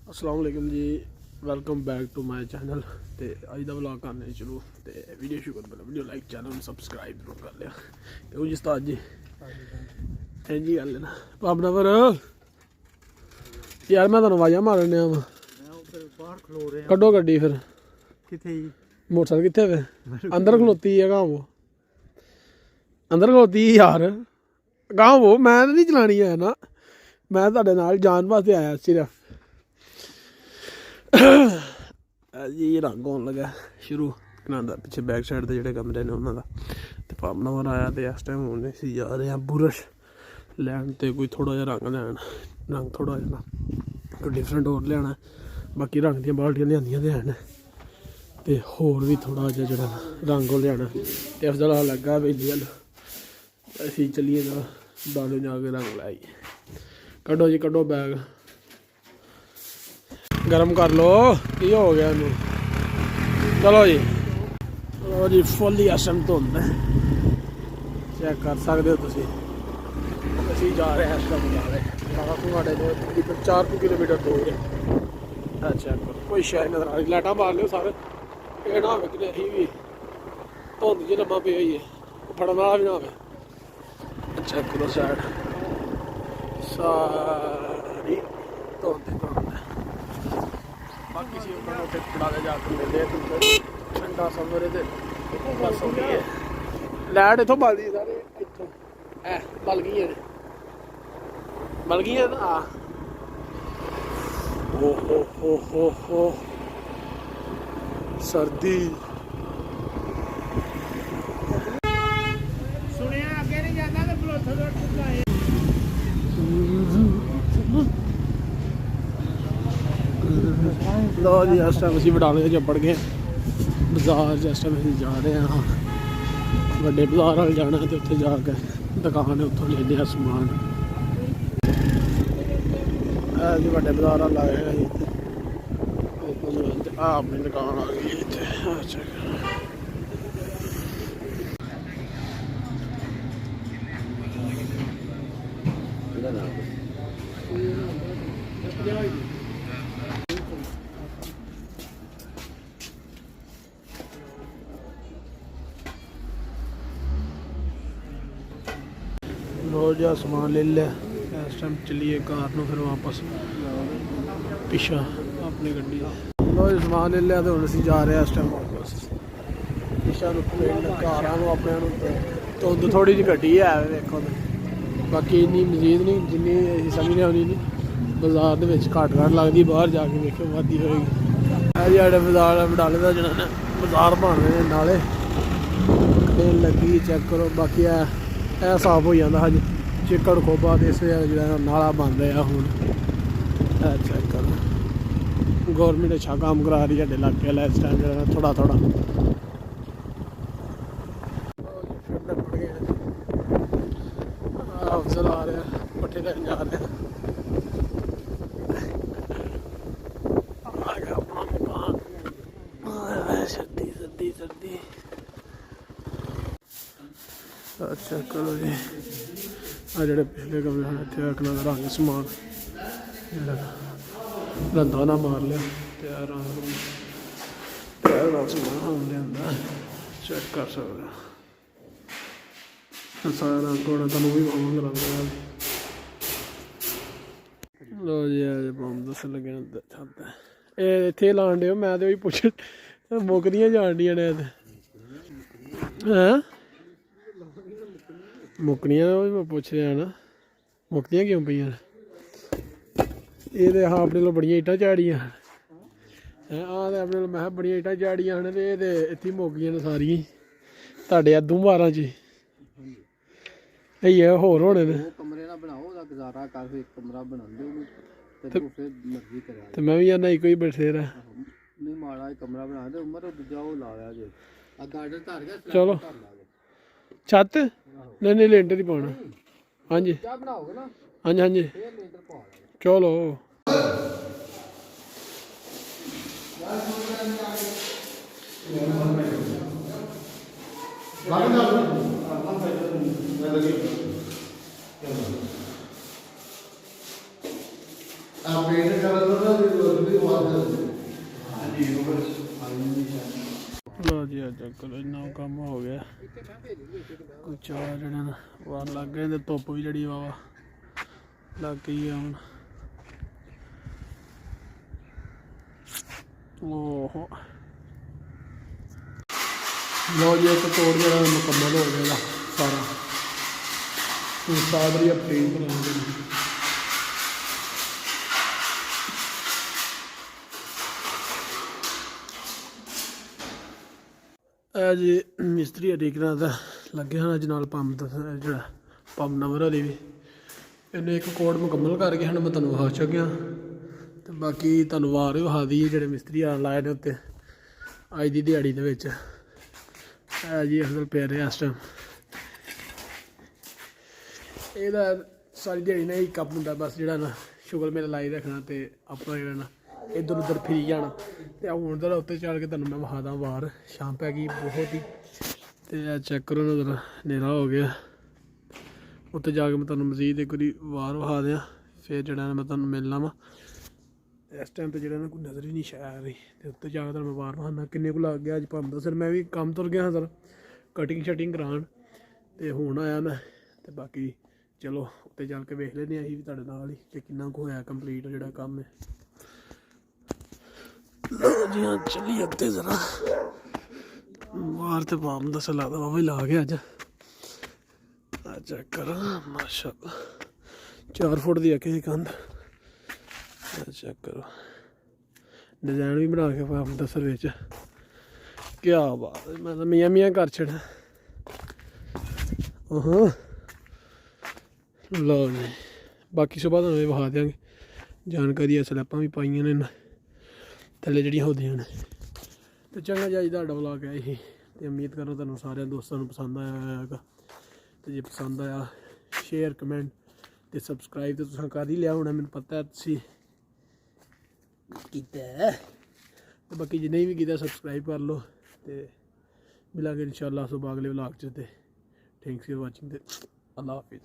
अस्सलाम वालेकुम जी, welcome back to my channel. तो अज का व्लॉग करने शुरू। तो वीडियो शुरू करने पहले वीडियो लाइक चैनल सबसक्राइब जरूर कर लिया। क्यों जी उस्ताद जी जी गल है ना पापना पर यार मैं तुहानू आवाज़ां मारने वा कड्डो गड्डी फिर मोटरसाइकिल कित्थे वे अंदर खलोती है गांव वो अंदर खलोती यार गांव वो मैं नहीं चलानी है ना मैं तुहाडे नाल जान वास्ते आया सिर्फ जी रंग होन लगा शुरू कनांदा पिछे बैक साइड के जोड़े कमरे ने उन्होंने तो पापना वार आया तो इस टाइम हूँ असी जा रहे हैं बुरश लैन तो कोई थोड़ा जहा रंग लैन रंग थोड़ा जहा कोई डिफरेंट होर लिया बाकी रंग दियां बाल्टियां लियांदियां तो हैं तो होर भी थोड़ा जहा जो रंग हो लिया तो इस जगह लगा बेली हल असी चलिए ना बालों जाके रंग लाइए कड्डो जी कड्डो बैग गर्म कर लो की हो गया इनू चलो जी फुल ही असम धुंद है चेक कर सकते हो तुम असी जा रहे हैं इस टाइम जा रहे घुमाने को तकरीबन 4 किलोमीटर दूर है चेक करो कोई शायद नजर आ रही लाइटा मार लो सारे ये ना हो कि अभी भी धुंद जी लम्मा पे हुई है फड़न वाला भी ना हो चेक करो साइड सारी धुंद धुंद बाकी सी उन्होंने पड़ाले जाकर मिले ठंडा समर बस हो गई है लाइट इतों बलदी सारे इतों है बल गई ना हो सर्दी लो जी इस टाइम असी बटाले चपड़ गए बाजार इस टाइम अं जा रहे हैं बड़े बाजार वाल जाना तो उत्थे जाकर दुकान है उत्थों लेने समान जी बड़े बाजार वाल आए हैं अपनी दुकान आ गई इतने लो जा समान ले लिया इस टाइम चलिए कार में फिर वापस पिछा अपनी गड्डी लो जी समान ले लिया तो हम असी जा रहे हैं इस टाइम वापस पिछा कार अपने धुंद थोड़ी जी घटी है देखो बाकी इन्नी मजीद नहीं जिन्नी असी समझने आनी नहीं बाजार के घट लगती बाहर जाके देखो वादी होएगी साढ़े बाजार बटाले का जना बाजार बन रहे हैं नाले लगी चेक करो बाकी है साफ हो जाता हज चिकड़ खोबा तो इस जो नाला बन रहा हूँ चेक करो गौरमेंट अच्छा काम करा रही है इलाके वाला इस टाइम जो थोड़ा थोड़ा अफसर आ रहे हैं पट्ठे लैन जा रहे हैं अपना मकान सर्दी सर्दी सर्दी अच्छा करो जी आ जोड़े पिछले कमरे हैं इतने रखना रंग समान रंधा ना मार लिया रंग समान लिया चेक कर सकते सारा रंग होना तुम भी पावंगे रंग लो जी बम दस लगे छत इतने लान डे मैं तो पुछ मुकदियां जान दियां ने हैं मुकनियां मैं पुछ रहा ना मुकदियां क्यों पे ये हाँ अपने लो बड़िया ईटा झाड़ियां हाँ तो अपने लो मैं बड़िया ईटा झाड़ियां ने तो इत्थे मुक गई ने सारिया तुहाडे अद्धू बारां च है होर होने ने तो मैं भी आना एक ही बथेरा चलो छत नहीं लेंटर ही पाना हाँ जी हाँ जी हाँ जी चलो पेंट कर ਲੋ ਜੀ ਅੱਜ ਕੋਲ ਇੰਨਾ ਕੰਮ ਹੋ ਗਿਆ ਕੋਈ 4 ਜਣੇ ਨਾ ਵਾਰ ਲੱਗ ਗਏ ਤੇ ਧੁੱਪ ਵੀ ਜਿਹੜੀ ਵਾਵਾ ਲੱਗ ਗਈ ਆ ਹੁਣ ਓਹੋ ਲੋ ਜੀ ਇੱਕ ਤੋੜ ਜਿਹੜਾ ਮੁਕੰਮਲ ਹੋ ਗਿਆ ਸਾਰਾ ਹੁਣ ਸਾਦਰੀ ਅਪਡੇਟ ਕਰਾਂਗੇ ਜੀ ਮਿਸਤਰੀ ਅਡੀਕਰਾਂ ਦਾ ਲੱਗੇ ਹਨ ਅੱਜ ਨਾਲ ਪੰਪ ਦਾ ਜਿਹੜਾ ਪੰਪ ਨੰਬਰ ਵਾਲੀ ਵੀ ਇਹਨੇ ਇੱਕ ਕੋਡ ਮੁਕੰਮਲ ਕਰਕੇ ਹਨ ਮੈਂ ਤੁਹਾਨੂੰ ਵਿਖਾ ਚੁੱਕਿਆ ਤੇ ਬਾਕੀ ਤੁਹਾਨੂੰ ਵਾਰ ਵਿਖਾ ਦਈਏ ਜਿਹੜੇ ਮਿਸਤਰੀ ਆ ਲਾਏ ਨੇ ਉੱਤੇ ਅੱਜ ਦੀ ਦਿਹਾੜੀ ਦੇ ਵਿੱਚ ਜੀ ਅਸਲ ਪਿਆ ਰਿਹਾ ਇਸ ਟਾਈਮ ਇਹਦਾ ਸਾਰੀ ਦਿਹਾੜੀ ਨਾ ਹੀ ਕੰਮ ਹੁੰਦਾ ਬਸ ਜਿਹੜਾ ਨਾ ਸ਼ੁਗਰ ਮੇਰਾ ਲਾਈ ਰੱਖਣਾ ਤੇ ਆਪਣਾ ਜਿਹੜਾ ਨਾ ਇੱਧਰ ਉੱਧਰ ਫਿਰੀ ਜਾਣਾ ਤੇ ਹੁਣ ਜ਼ਰਾ ਉੱਤੇ ਚੱਲ ਕੇ ਤੁਹਾਨੂੰ ਮੈਂ ਵਿਖਾਦਾ ਵਾਰ ਸ਼ਾਮ ਪੈ ਗਈ ਬਹੁਤ ਹੀ ਤੇ ਚੈੱਕ ਕਰੋ ਨਾ ਜ਼ਰਾ ਹਨੇਰਾ ਹੋ ਗਿਆ ਉੱਤੇ ਜਾ ਕੇ ਮੈਂ ਤੁਹਾਨੂੰ ਮਜ਼ੀਦ ਇੱਕ ਵਾਰੀ ਵਾਰ ਵਿਖਾ ਦਿਆਂ ਫਿਰ ਜਿਹੜਾ ਮੈਂ ਤੁਹਾਨੂੰ ਮਿਲਣਾ ਵਾ ਇਸ ਟਾਈਮ 'ਤੇ ਜਿਹੜਾ ਨਾ ਕੋਈ ਨਜ਼ਰ ਹੀ ਨਹੀਂ ਆ ਰਹੀ ਤੇ ਉੱਤੇ ਜਾ ਕੇ ਤੁਹਾਨੂੰ ਮੈਂ ਵਾਰ ਵਿਖਾਉਂਦਾ ਕਿੰਨੇ ਕੁ ਲੱਗ ਗਿਆ ਅੱਜ ਭਾਵੇਂ ਸਰ ਮੈਂ ਵੀ ਕੰਮ ਤੁਰ ਗਿਆ ਹਾਂ ਸਰ ਕਟਿੰਗ ਸ਼ਟਿੰਗ ਕਰਾਉਣ ਤੇ ਹੁਣ ਆਇਆ ਮੈਂ ਤੇ ਬਾਕੀ ਚਲੋ ਉੱਤੇ ਜਾ ਕੇ ਵੇਖ ਲੈਂਦੇ ਹਾਂ ਅਸੀਂ ਵੀ ਤੁਹਾਡੇ ਨਾਲ ਹੀ ਕਿ ਕਿੰਨਾ ਕੁ ਹੋਇਆ ਕੰਪਲੀਟ ਜਿਹੜਾ ਕੰਮ ਹੈ ਜੀ ਹਾਂ ਚੱਲੀ ਉੱਤੇ ਜ਼ਰਾ ਬਾਹਰ ਤੇ ਪਾਮ ਦਾ ਲੱਗਦਾ ਉਹ ਵੀ ਲਾ ਗਿਆ ਅੱਜ ਚੈੱਕ ਕਰੋ ਮਾਸ਼ਾਅੱਲਾ 4 ਫੁੱਟ ਦੀ ਅੱਗੇ ਕੰਧ ਚੈੱਕ ਕਰੋ ਡਿਜ਼ਾਈਨ ਵੀ ਬਣਾ ਕੇ ਪਾਮ ਦਾ ਸਰ ਵਿੱਚ ਕਿਆ ਬਾਤ ਹੈ ਮੈਂ ਤਾਂ ਮੀਆਂ ਕਰ ਛੱਡਾਂ ਹਾਂ ਲਓ ਜੀ ਬਾਕੀ ਸੁਬਾਹ ਤੁਹਾਨੂੰ ਵਿਖਾ ਦਿਆਂਗੇ ਜਾਣਕਾਰੀ ਸਲੈਪਾਂ ਵੀ ਪਾਈਆਂ ਨੇ ਥੱਲੇ ਜਿਹੜੀਆਂ ਹੁੰਦੀਆਂ ਨੇ ਤੇ ਚੰਗਾ ਜੀ ਅੱਜ ਤੁਹਾਡਾ ਵਲੌਗ ਹੈ ਇਹ ਤੇ ਉਮੀਦ ਕਰੋ ਤੁਹਾਨੂੰ ਸਾਰਿਆਂ ਦੋਸਤਾਂ ਨੂੰ ਪਸੰਦ ਆਇਆ ਹੋਵੇਗਾ ਤੇ ਜੇ ਪਸੰਦ ਆਇਆ ਸ਼ੇਅਰ ਕਮੈਂਟ ਤੇ ਸਬਸਕ੍ਰਾਈਬ ਤੇ ਤੁਸੀਂ ਕਰ ਹੀ ਲਿਆ ਹੋਣਾ ਮੈਨੂੰ ਪਤਾ ਤੁਸੀਂ ਕੀਤਾ ਤੇ ਬਾਕੀ ਜਿਹਨੇ ਵੀ ਕੀਤਾ ਸਬਸਕ੍ਰਾਈਬ ਕਰ ਲਓ ਤੇ ਮਿਲਾਂਗੇ ਇਨਸ਼ਾਅੱਲਾ ਸੁਬਾਹ ਅਗਲੇ ਵਲੌਗ 'ਚ ਤੇ ਥੈਂਕਸ ਫॉर ਵਾਚਿੰਗ ਤੇ ਅੱਲਾ ਹਾਫਿਜ਼।